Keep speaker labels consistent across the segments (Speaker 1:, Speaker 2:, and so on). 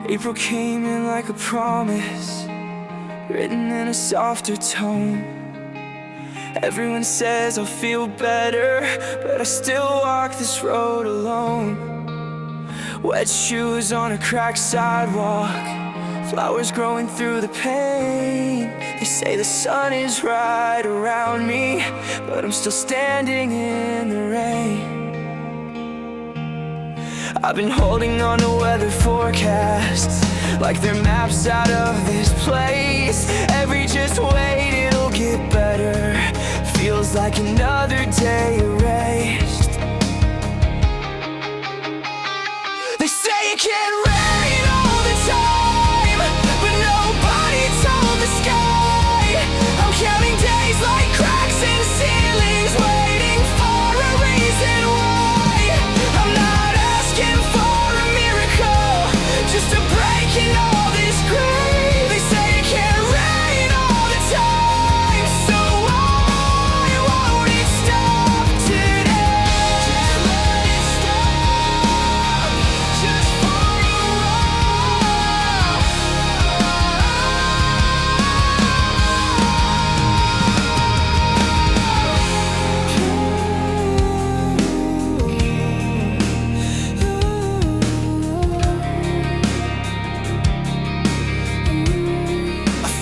Speaker 1: April came in like a promise, written in a softer tone. Everyone says I'll feel better, but I still walk this road alone. Wet shoes on a cracked sidewalk, flowers growing through the pain. They say the sun is right around me, but I'm still standing in the rain. I've been holding on to weather forecasts like they're maps out of this place. Every just wait, it'll get better. Feels like another day erased. They say it can't rain all the time, but nobody told the sky. I'm counting days like cracks in ceilings, waiting for a reason why. I'm not asking for a miracle, just a break in all this gray. They say it can't rain all the time, so why won't it stop today? Just let it stop, just for a while.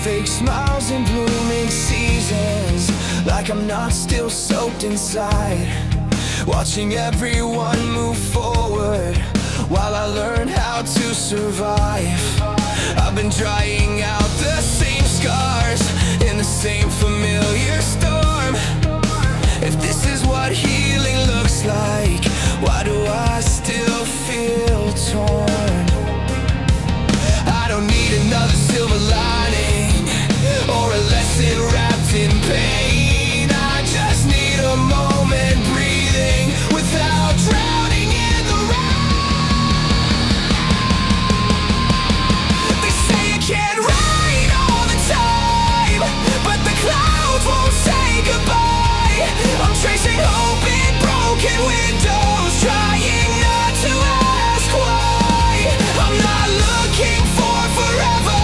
Speaker 1: Fake smiles in blooming seasons, like I'm not still soaked inside. Watching everyone move forward while I learn how to survive. I've been drying out the same scars in the same familiar storm. If this is what healing looks like, why do I still feel torn? I don't need another silver lining or a lesson wrapped in pain. I just need a moment breathing without drowning in the rain. They say it can't rain all the time, but the clouds won't say goodbye. I'm tracing hope in broken windows, trying not to ask why. I'm not looking for forever,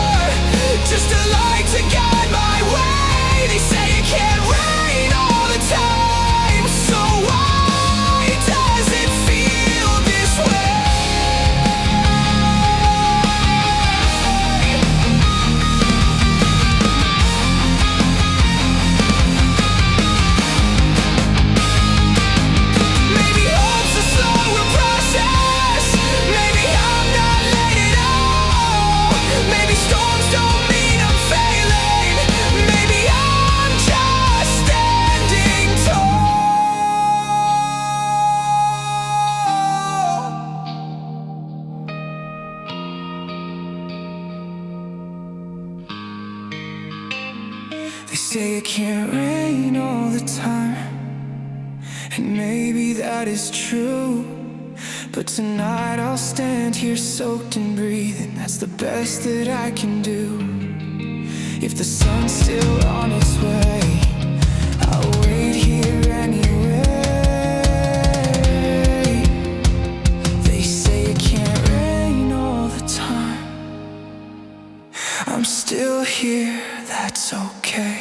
Speaker 1: just a light to guide my way. They say it can't rain all the time, so why does it feel this way? Maybe hope's a slower process, maybe I'm not letting out. Maybe storms don't mean I'm failing, maybe I'm just standing tall. They say it can't rain all the time, and maybe that is true. But tonight I'll stand here soaked and breathing. That's the best that I can do. If the sun's still on its way, I'll wait here anyway. They say it can't rain all the time, I'm still here, that's okay.